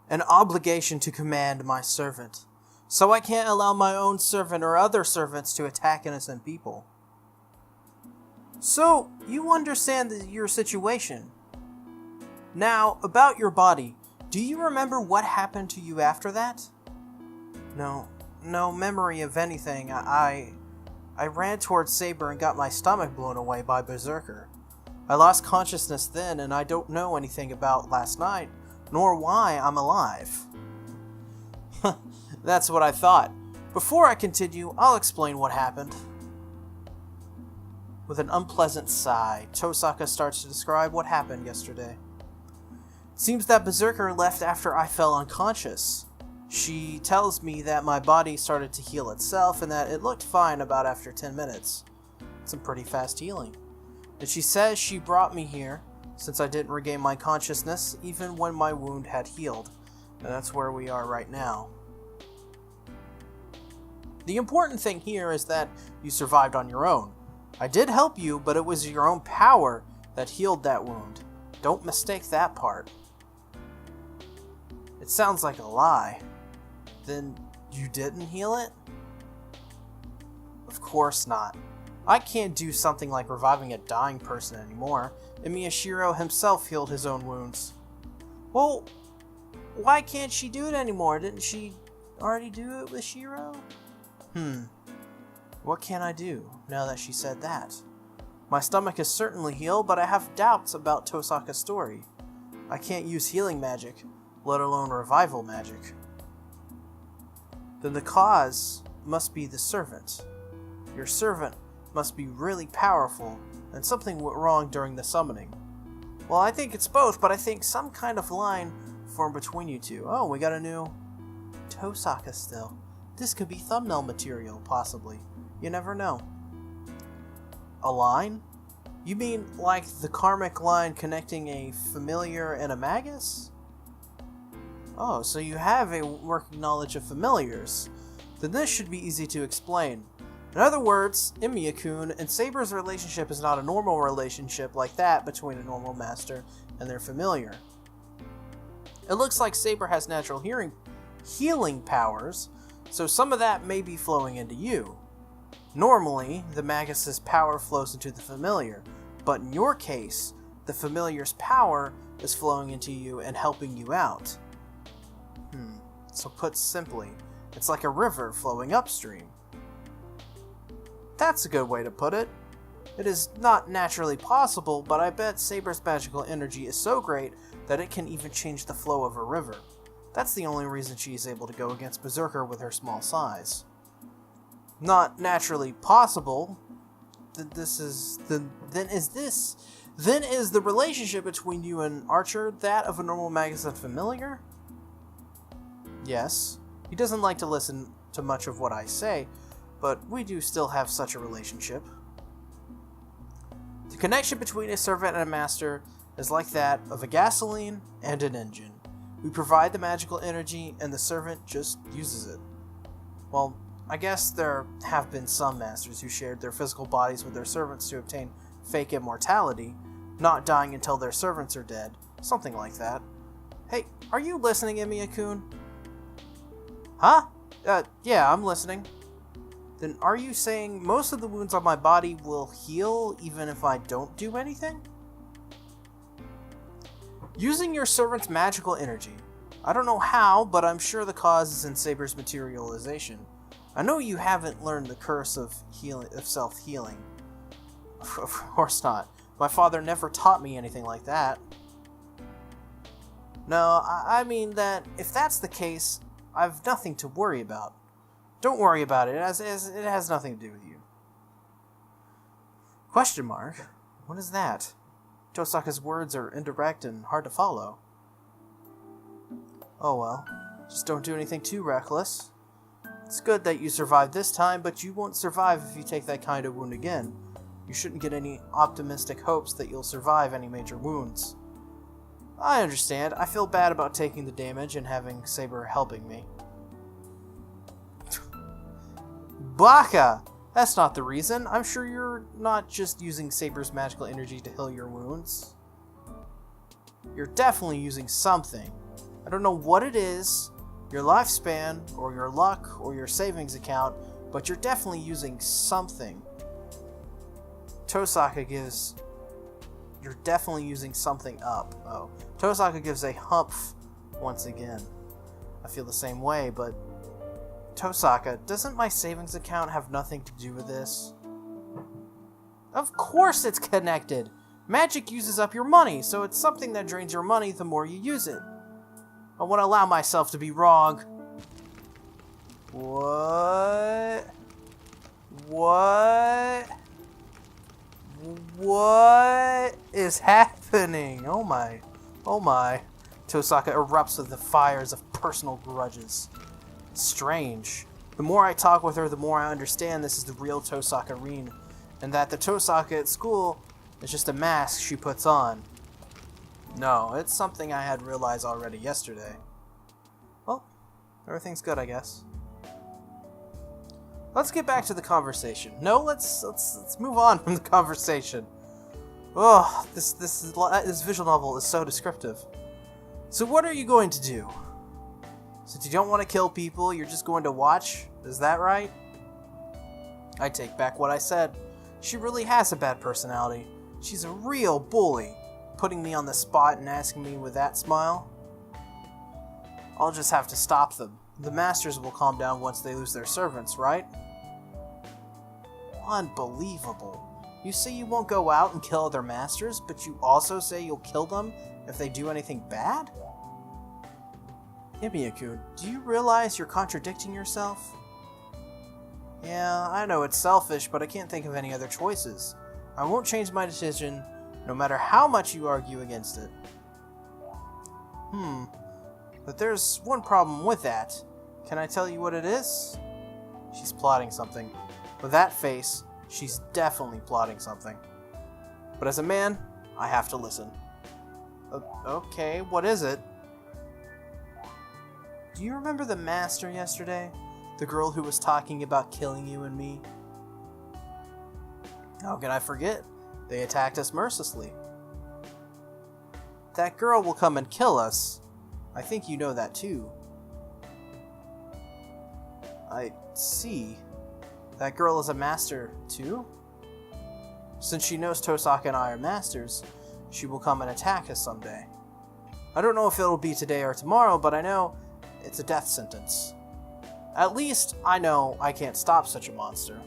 an obligation to command my servant, so I can't allow my own servant or other servants to attack innocent people. So, you understand your situation. Now, about your body, do you remember what happened to you after that? No memory of anything. I ran towards Saber and got my stomach blown away by Berserker. I lost consciousness then, and I don't know anything about last night, nor why I'm alive. That's what I thought. Before I continue, I'll explain what happened. With an unpleasant sigh, Tosaka starts to describe what happened yesterday. It seems that Berserker left after I fell unconscious. She tells me that my body started to heal itself and that it looked fine about after 10 minutes. Some pretty fast healing. And she says she brought me here since I didn't regain my consciousness even when my wound had healed. And that's where we are right now. The important thing here is that you survived on your own. I did help you, but it was your own power that healed that wound. Don't mistake that part. It sounds like a lie. Then you didn't heal it? Of course not. I can't do something like reviving a dying person anymore, and Miyashiro himself healed his own wounds. Well, why can't she do it anymore? Didn't she already do it with Shiro? What can I do, now that she said that? My stomach is certainly healed, but I have doubts about Tosaka's story. I can't use healing magic, let alone revival magic. Then the cause must be the servant. Your servant must be really powerful, and something went wrong during the summoning. Well, I think it's both, but I think some kind of line formed between you two. Oh, we got a new Tosaka still. This could be thumbnail material, possibly. You never know. A line? You mean like the karmic line connecting a familiar and a magus? Oh, so you have a working knowledge of familiars. Then this should be easy to explain. In other words, Emiya-kun and Saber's relationship is not a normal relationship like that between a normal master and their familiar. It looks like Saber has natural healing powers, so some of that may be flowing into you. Normally, the magus's power flows into the familiar, but in your case, the familiar's power is flowing into you and helping you out. So put simply, it's like a river flowing upstream. That's a good way to put it. It is not naturally possible, but I bet Saber's magical energy is so great that it can even change the flow of a river. That's the only reason she is able to go against Berserker with her small size. Not naturally possible. Then is the relationship between you and Archer that of a normal magus and familiar? Yes. He doesn't like to listen to much of what I say, but we do still have such a relationship. The connection between a servant and a master is like that of a gasoline and an engine. We provide the magical energy, and the servant just uses it. Well, I guess there have been some masters who shared their physical bodies with their servants to obtain fake immortality, not dying until their servants are dead. Something like that. Hey, are you listening, Emiya-kun? Huh? Yeah, I'm listening. Then are you saying most of the wounds on my body will heal even if I don't do anything? Using your servant's magical energy. I don't know how, but I'm sure the cause is in Saber's materialization. I know you haven't learned the curse of self-healing. Of course not. My father never taught me anything like that. No, I mean that if that's the case, I've nothing to worry about. Don't worry about it, as it has nothing to do with you. Question mark? What is that? Tosaka's words are indirect and hard to follow. Oh well, just don't do anything too reckless. It's good that you survived this time, but you won't survive if you take that kind of wound again. You shouldn't get any optimistic hopes that you'll survive any major wounds. I understand. I feel bad about taking the damage and having Saber helping me. Baka! That's not the reason. I'm sure you're not just using Saber's magical energy to heal your wounds. You're definitely using something. I don't know what it is, your lifespan, or your luck, or your savings account, but you're definitely using something. Tosaka gives... You're definitely using something up. Oh. Tosaka gives a humph once again. I feel the same way, but... Tosaka, doesn't my savings account have nothing to do with this? Of course it's connected! Magic uses up your money, so it's something that drains your money the more you use it. I won't allow myself to be wrong. What? What? What is happening? Oh my. Oh my. Tosaka erupts with the fires of personal grudges. Strange. The more I talk with her, the more I understand this is the real Tosaka Rin, and that the Tosaka at school is just a mask she puts on. No, it's something I had realized already yesterday. Well, everything's good, I guess. Let's get back to the conversation. No, let's move on from the conversation. Oh, this visual novel is so descriptive. So what are you going to do? Since you don't want to kill people, you're just going to watch? Is that right? I take back what I said. She really has a bad personality. She's a real bully, putting me on the spot and asking me with that smile. I'll just have to stop them. The masters will calm down once they lose their servants, right? Unbelievable. You say you won't go out and kill other masters, but you also say you'll kill them if they do anything bad? Himiya-kun, do you realize you're contradicting yourself? Yeah, I know it's selfish, but I can't think of any other choices. I won't change my decision, no matter how much you argue against it. But there's one problem with that. Can I tell you what it is? She's plotting something. With that face, she's definitely plotting something. But as a man, I have to listen. Okay, what is it? Do you remember the master yesterday? The girl who was talking about killing you and me? How can I forget? They attacked us mercilessly. That girl will come and kill us. I think you know that too. I see. That girl is a master too? Since she knows Tosaka and I are masters, she will come and attack us someday. I don't know if it'll be today or tomorrow, but I know it's a death sentence. At least I know I can't stop such a monster.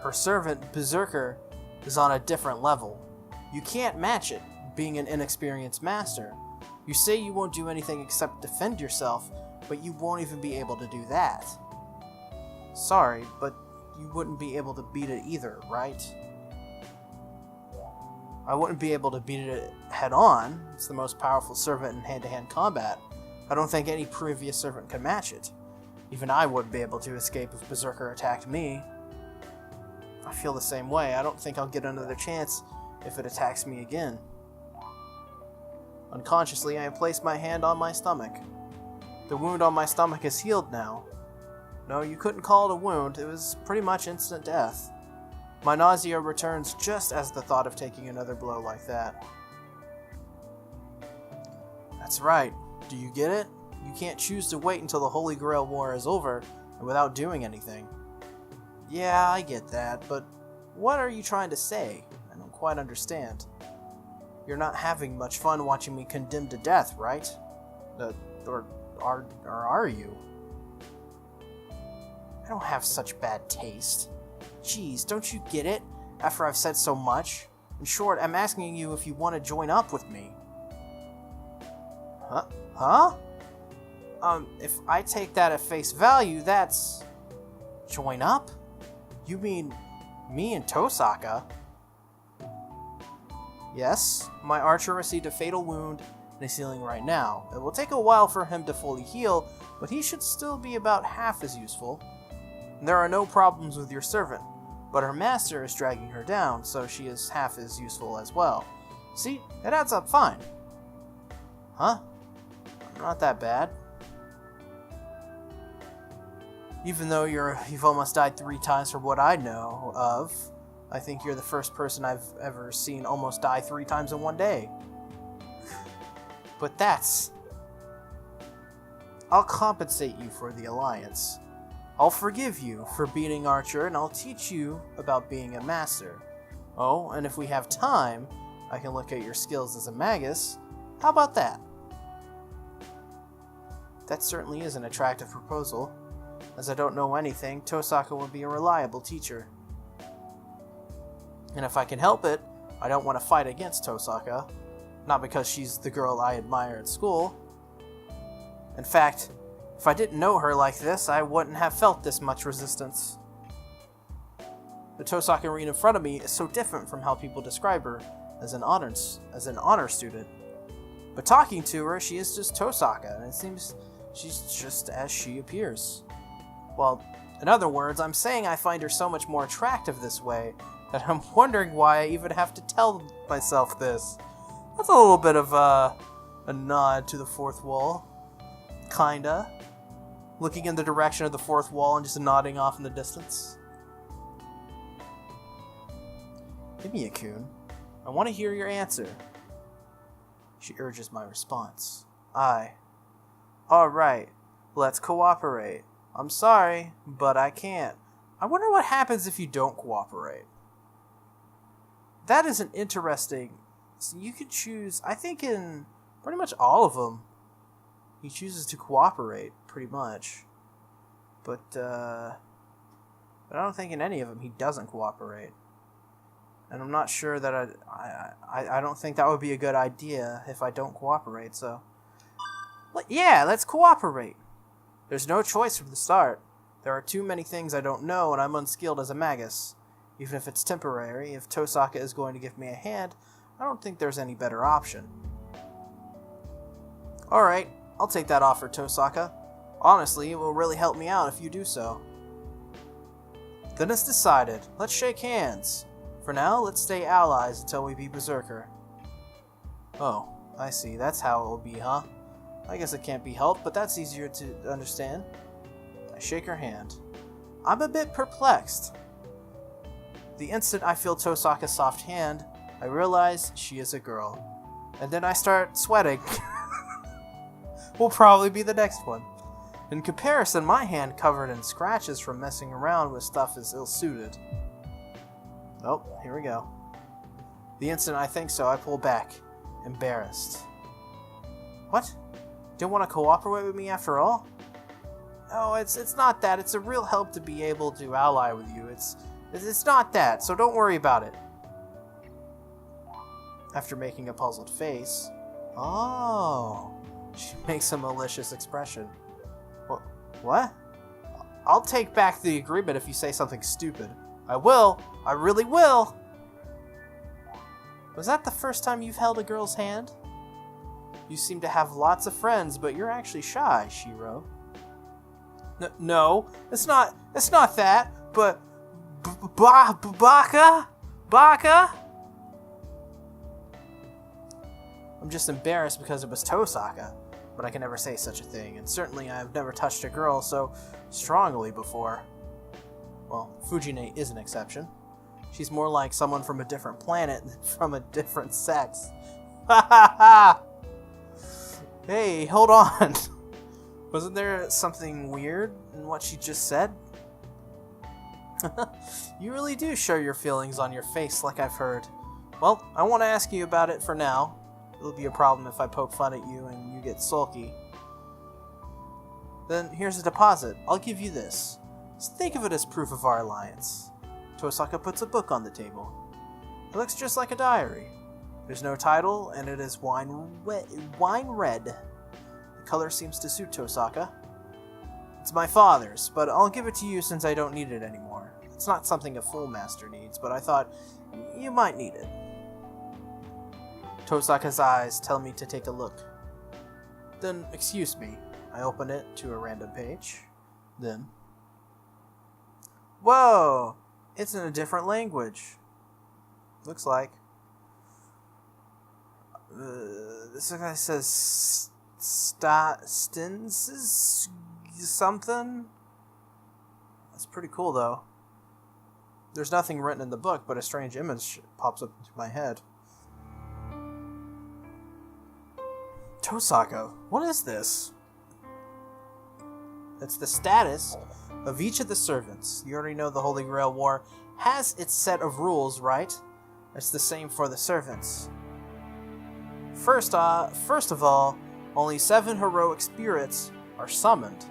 Her servant, Berserker, is on a different level. You can't match it, being an inexperienced master. You say you won't do anything except defend yourself, but you won't even be able to do that. Sorry, but you wouldn't be able to beat it either, right? I wouldn't be able to beat it head on. It's the most powerful servant in hand-to-hand combat. I don't think any previous servant could match it. Even I wouldn't be able to escape if Berserker attacked me. I feel the same way. I don't think I'll get another chance if it attacks me again. Unconsciously, I have placed my hand on my stomach. The wound on my stomach is healed now. No, you couldn't call it a wound. It was pretty much instant death. My nausea returns just as the thought of taking another blow like that. That's right. Do you get it? You can't choose to wait until the Holy Grail War is over and without doing anything. Yeah, I get that, but what are you trying to say? I don't quite understand. You're not having much fun watching me condemned to death, right? Or are you? I don't have such bad taste. Jeez, don't you get it? After I've said so much? In short, I'm asking you if you want to join up with me. Huh? If I take that at face value, that's... Join up? You mean me and Tosaka? Yes, my archer received a fatal wound and is healing right now. It will take a while for him to fully heal, but he should still be about half as useful. There are no problems with your servant, but her master is dragging her down, so she is half as useful as well. See, it adds up fine. Huh? Not that bad. Even though you've almost died 3 times from what I know of, I think you're the first person I've ever seen almost die 3 times in one day. But that's I'll compensate you for the alliance. I'll forgive you for beating Archer, and I'll teach you about being a master. Oh, and if we have time, I can look at your skills as a magus. How about that? That certainly is an attractive proposal. As I don't know anything, Tosaka will be a reliable teacher. And if I can help it, I don't want to fight against Tosaka. Not because she's the girl I admire at school. In fact, if I didn't know her like this, I wouldn't have felt this much resistance. The Tosaka Rin in front of me is so different from how people describe her as an honor student. But talking to her, she is just Tosaka, and it seems she's just as she appears. Well, in other words, I'm saying I find her so much more attractive this way that I'm wondering why I even have to tell myself this. That's a little bit of a nod to the fourth wall. Kinda. Looking in the direction of the fourth wall and just nodding off in the distance. Himiya-kun, I want to hear your answer. She urges my response. Alright, let's cooperate. I'm sorry, but I can't. I wonder what happens if you don't cooperate. That is an interesting... So you could choose, I think in pretty much all of them, he chooses to cooperate, pretty much. But I don't think in any of them he doesn't cooperate. And I'm not sure that I don't think that would be a good idea if I don't cooperate, so... Yeah, let's cooperate! There's no choice from the start. There are too many things I don't know, and I'm unskilled as a magus. Even if it's temporary, if Tosaka is going to give me a hand, I don't think there's any better option. Alright, I'll take that offer, Tosaka. Honestly, it will really help me out if you do so. Then it's decided. Let's shake hands. For now, let's stay allies until we beat Berserker. Oh, I see. That's how it will be, huh? I guess it can't be helped, but that's easier to understand. I shake her hand. I'm a bit perplexed. The instant I feel Tosaka's soft hand, I realize she is a girl. And then I start sweating. Will probably be the next one. In comparison, my hand covered in scratches from messing around with stuff is ill-suited. Oh, here we go. The instant I think so, I pull back, embarrassed. What? Don't want to cooperate with me after all? No, it's not that. It's a real help to be able to ally with you. It's not that, so don't worry about it. After making a puzzled face, oh, she makes a malicious expression. What? I'll take back the agreement if you say something stupid. I will. I really will. Was that the first time you've held a girl's hand? You seem to have lots of friends, but you're actually shy, Shiro. No, it's not that, but... Baka? I'm just embarrassed because it was Tosaka, but I can never say such a thing, and certainly I've never touched a girl so strongly before. Well, Fujine is an exception. She's more like someone from a different planet than from a different sex. Ha ha ha! Hey, hold on. Wasn't there something weird in what she just said? You really do show your feelings on your face like I've heard. Well, I won't ask you about it for now. It'll be a problem if I poke fun at you and you get sulky. Then here's a deposit. I'll give you this. Just think of it as proof of our alliance. Tosaka puts a book on the table. It looks just like a diary. There's no title, and it is wine red. The color seems to suit Tosaka. It's my father's, but I'll give it to you since I don't need it anymore. It's not something a full master needs, but I thought you might need it. Tosaka's eyes tell me to take a look. Then, excuse me. I open it to a random page. Then... Whoa! It's in a different language. Looks like. This guy says... Stins something? That's pretty cool, though. There's nothing written in the book, but a strange image pops up into my head. Tosaka, what is this? It's the status of each of the servants. You already know the Holy Grail War has its set of rules, right? It's the same for the servants. First of all, only 7 heroic spirits are summoned.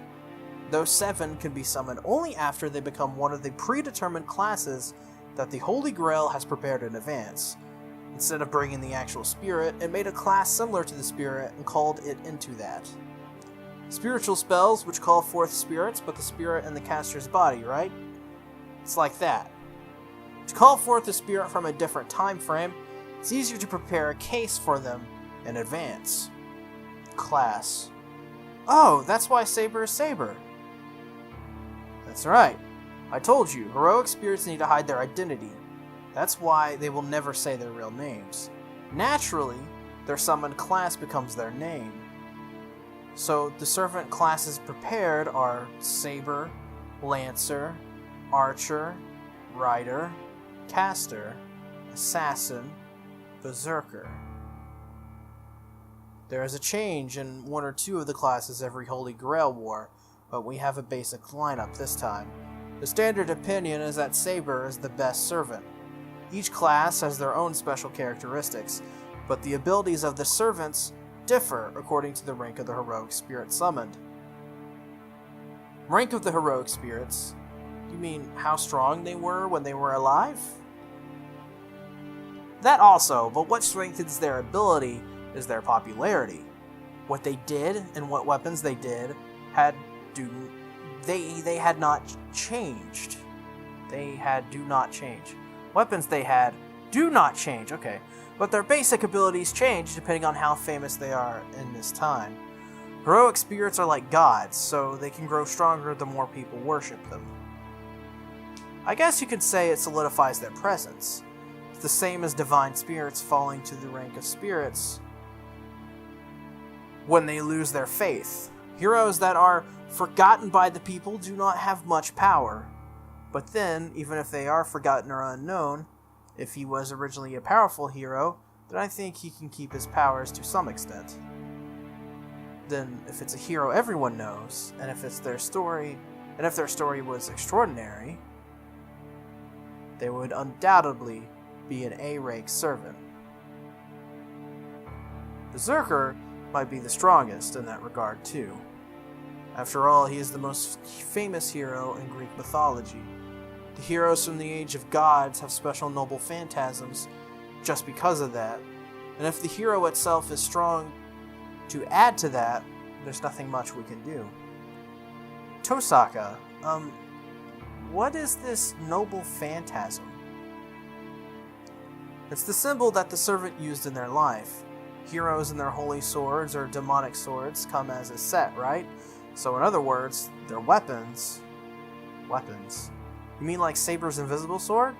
Those 7 can be summoned only after they become one of the predetermined classes that the Holy Grail has prepared in advance. Instead of bringing the actual spirit, it made a class similar to the spirit and called it into that. Spiritual spells, which call forth spirits, but the spirit in the caster's body, right? It's like that. To call forth a spirit from a different time frame, it's easier to prepare a case for them in advance. Class. Oh, that's why Saber is Saber. That's right. I told you, heroic spirits need to hide their identity. That's why they will never say their real names. Naturally, their summoned class becomes their name. So the servant classes prepared are Saber, Lancer, Archer, Rider, Caster, Assassin, Berserker. There is a change in 1 or 2 of the classes every Holy Grail War, but we have a basic lineup this time. The standard opinion is that Saber is the best servant. Each class has their own special characteristics, but the abilities of the servants differ according to the rank of the heroic spirit summoned. Rank of the heroic spirits? You mean how strong they were when they were alive? That also, but what strengthens their ability is their popularity. What they did and what weapons they did they had not changed. Do not change. Weapons they had do not change, okay. But their basic abilities change depending on how famous they are in this time. Heroic spirits are like gods, so they can grow stronger the more people worship them. I guess you could say it solidifies their presence. It's the same as divine spirits falling to the rank of spirits when they lose their faith. Heroes that are forgotten by the people do not have much power. But then, even if they are forgotten or unknown, if he was originally a powerful hero, then I think he can keep his powers to some extent. Then, if it's a hero everyone knows, and if their story was extraordinary, they would undoubtedly be an A-rank servant. Berserker might be the strongest in that regard too. After all, he is the most famous hero in Greek mythology. The heroes from the Age of Gods have special noble phantasms just because of that, and if the hero itself is strong to add to that, there's nothing much we can do. Tosaka, what is this noble phantasm? It's the symbol that the servant used in their life. Heroes and their holy swords or demonic swords come as a set, right? So in other words, their weapons. Weapons. You mean like Saber's invisible sword?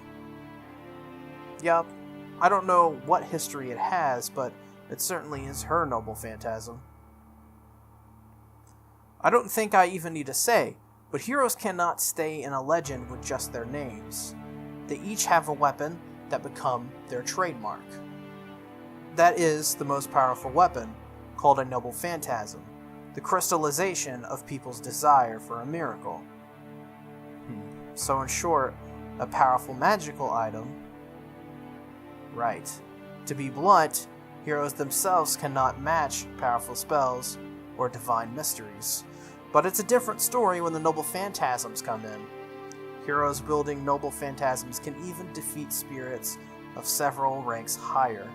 Yup. I don't know what history it has, but it certainly is her noble phantasm. I don't think I even need to say, but heroes cannot stay in a legend with just their names. They each have a weapon that become their trademark. That is the most powerful weapon, called a noble phantasm, the crystallization of people's desire for a miracle. So in short, a powerful magical item. Right. To be blunt, heroes themselves cannot match powerful spells or divine mysteries. But it's a different story when the noble phantasms come in. Heroes wielding noble phantasms can even defeat spirits of several ranks higher.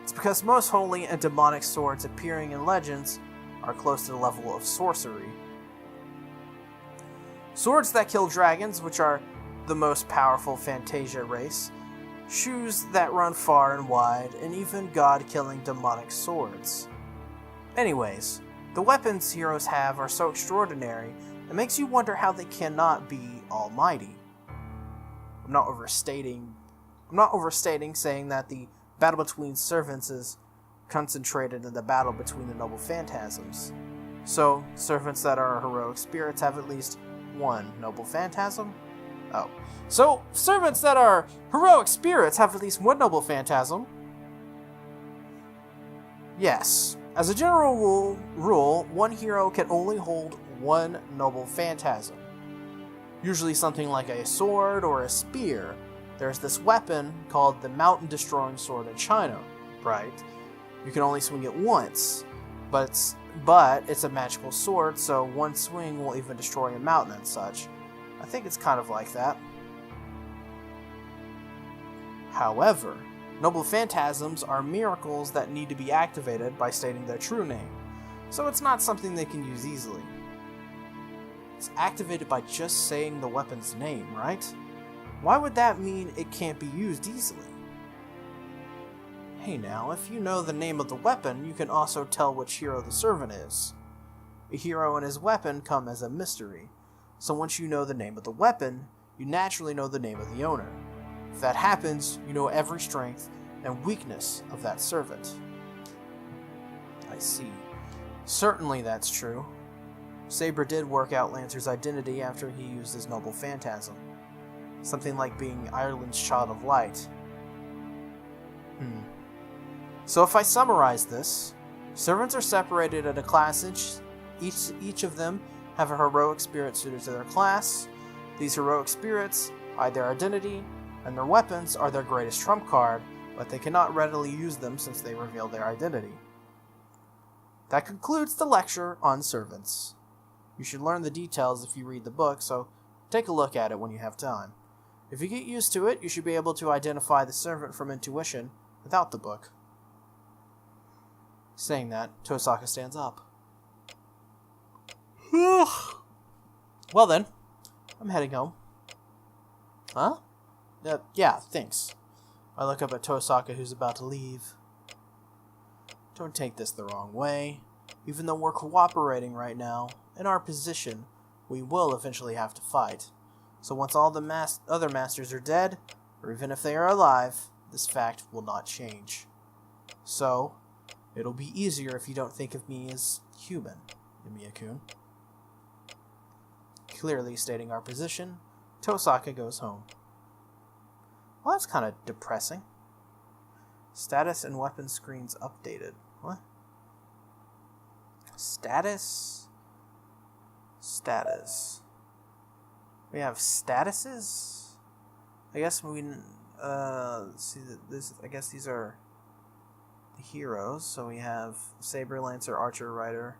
It's because most holy and demonic swords appearing in legends are close to the level of sorcery. Swords that kill dragons, which are the most powerful Fantasia race, shoes that run far and wide, and even god-killing demonic swords. Anyways, the weapons heroes have are so extraordinary, it makes you wonder how they cannot be almighty. I'm not overstating saying that the battle between servants is concentrated in the battle between the noble phantasms. So, servants that are heroic spirits have at least one noble phantasm? Oh. So, servants that are heroic spirits have at least one noble phantasm? Yes. As a general rule, one hero can only hold one noble phantasm. Usually something like a sword or a spear. There's this weapon called the Mountain Destroying Sword of China, right? You can only swing it once, but it's a magical sword, so one swing will even destroy a mountain and such. I think it's kind of like that. However, noble phantasms are miracles that need to be activated by stating their true name, so it's not something they can use easily. It's activated by just saying the weapon's name, right? Why would that mean it can't be used easily? Hey now, if you know the name of the weapon, you can also tell which hero the servant is. A hero and his weapon come as a mystery, so once you know the name of the weapon, you naturally know the name of the owner. If that happens, you know every strength and weakness of that servant. I see. Certainly that's true. Saber did work out Lancer's identity after he used his noble phantasm. Something like being Ireland's Child of Light. So if I summarize this, servants are separated at a class. Each of them have a heroic spirit suited to their class. These heroic spirits hide their identity, and their weapons are their greatest trump card, but they cannot readily use them since they reveal their identity. That concludes the lecture on servants. You should learn the details if you read the book, so take a look at it when you have time. If you get used to it, you should be able to identify the servant from intuition without the book. Saying that, Tosaka stands up. Well then, I'm heading home. Huh? Yeah, thanks. I look up at Tosaka, who's about to leave. Don't take this the wrong way. Even though we're cooperating right now, in our position, we will eventually have to fight. So once all the other masters are dead, or even if they are alive, this fact will not change. So, it'll be easier if you don't think of me as human, Emiya-kun. Clearly stating our position, Tosaka goes home. Well, that's kind of depressing. Status and weapon screens updated. What? Status? Status. We have statuses? I guess we see this. I guess these are the heroes. So we have Saber, Lancer, Archer, Rider.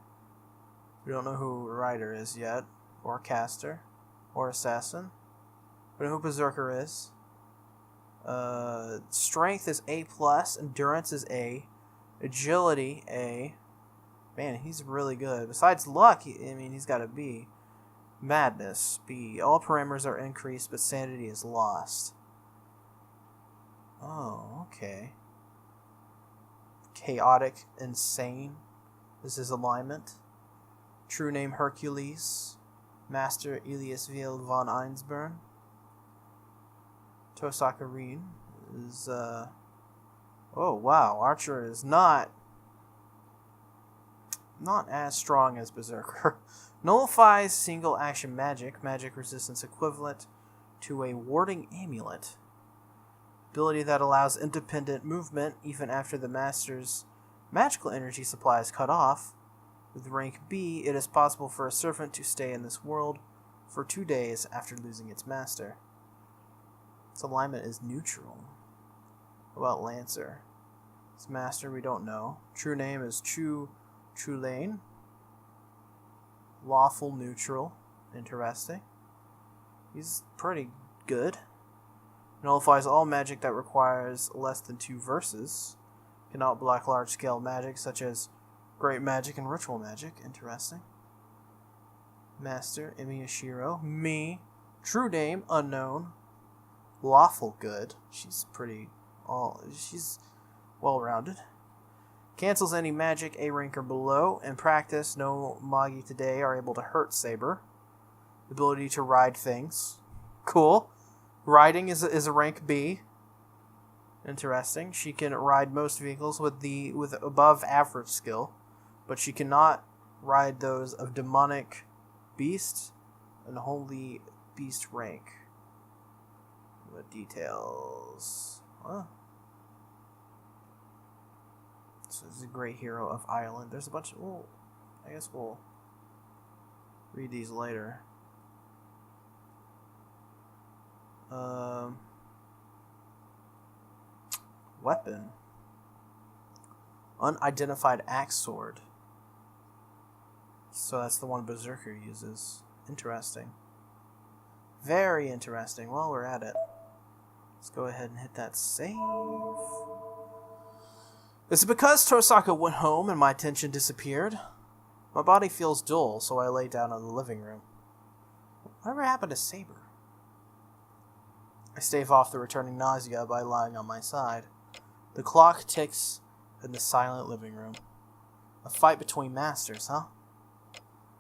We don't know who Rider is yet, or Caster, or Assassin. We know who Berserker is. Strength is A+, Endurance is A, Agility A. Man, he's really good. Besides luck, he's got a B. Madness, B. All parameters are increased, but sanity is lost. Oh, okay. Chaotic, Insane is his alignment. True name Hercules. Master Eliasville von Einsburn. Tosaka Rin is, oh wow, Archer is not as strong as Berserker. Nullifies single action magic resistance equivalent to a warding amulet. Ability that allows independent movement even after the master's magical energy supply is cut off. With rank B, it is possible for a servant to stay in this world for 2 days after losing its master. Its alignment is neutral. What about Lancer? Its master we don't know. True name is Chulane. Lawful neutral. Interesting. He's pretty good. Nullifies all magic that requires less than 2 verses. Cannot block large-scale magic such as great magic and ritual magic. Interesting. Master Emiyashiro. Me. True name unknown. Lawful good. She's well-rounded. Cancels any magic A rank or below. In practice, no Magi today are able to hurt Saber. Ability to ride things. Cool. Riding is a rank B. Interesting. She can ride most vehicles with above average skill, but she cannot ride those of demonic beast and holy beast rank. What details? Huh? So this is a great hero of Ireland. There's a bunch of... I guess we'll read these later. Weapon. Unidentified axe sword. So that's the one Berserker uses. Interesting. Very interesting. While we're at it, let's go ahead and hit that save. Is it because Tosaka went home and my attention disappeared? My body feels dull, so I lay down in the living room. Whatever happened to Saber? I stave off the returning nausea by lying on my side. The clock ticks in the silent living room. A fight between masters, huh?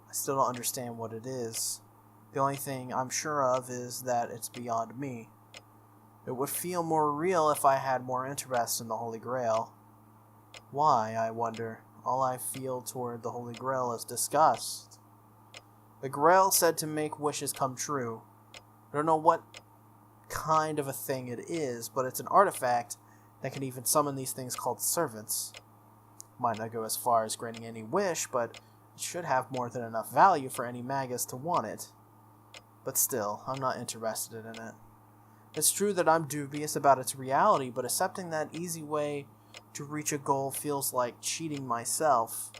I still don't understand what it is. The only thing I'm sure of is that it's beyond me. It would feel more real if I had more interest in the Holy Grail. Why, I wonder? All I feel toward the Holy Grail is disgust. The Grail said to make wishes come true. I don't know what kind of a thing it is, but it's an artifact that can even summon these things called servants. Might not go as far as granting any wish, but it should have more than enough value for any magus to want it. But still, I'm not interested in it. It's true that I'm dubious about its reality, but accepting that easy way to reach a goal feels like cheating myself.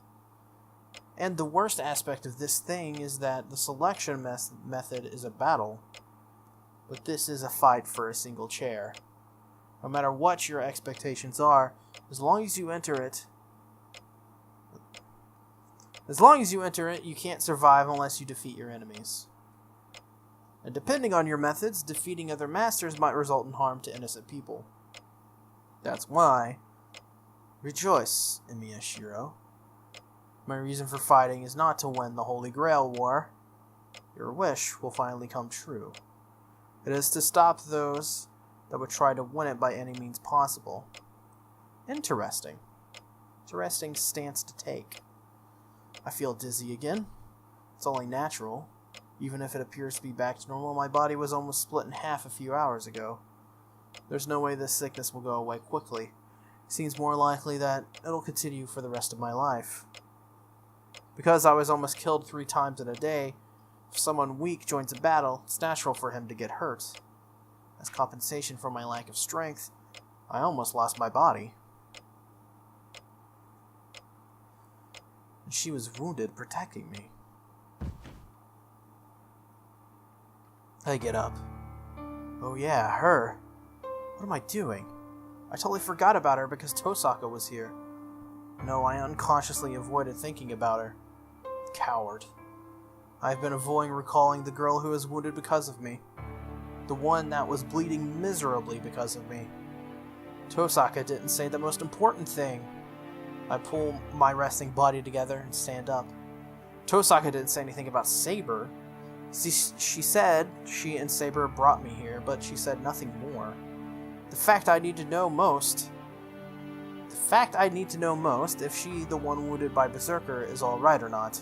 And the worst aspect of this thing is that the selection method is a battle. But this is a fight for a single chair. No matter what your expectations are, as long as you enter it, you can't survive unless you defeat your enemies. And depending on your methods, defeating other masters might result in harm to innocent people. That's why, rejoice, Emiya Shiro. My reason for fighting is not to win the Holy Grail War. Your wish will finally come true. It is to stop those that would try to win it by any means possible. Interesting. Interesting stance to take. I feel dizzy again. It's only natural. Even if it appears to be back to normal, my body was almost split in half a few hours ago. There's no way this sickness will go away quickly. It seems more likely that it'll continue for the rest of my life. Because I was almost killed 3 times in a day, if someone weak joins a battle, it's natural for him to get hurt. As compensation for my lack of strength, I almost lost my body. And she was wounded protecting me. I get up. Oh yeah, her. What am I doing? I totally forgot about her because Tosaka was here. No, I unconsciously avoided thinking about her. Coward. I've been avoiding recalling the girl who was wounded because of me. The one that was bleeding miserably because of me. Tosaka didn't say the most important thing. I pull my resting body together and stand up. Tosaka didn't say anything about Saber. She said she and Saber brought me here, but she said nothing more. The fact I need to know most, if she, the one wounded by Berserker, is alright or not.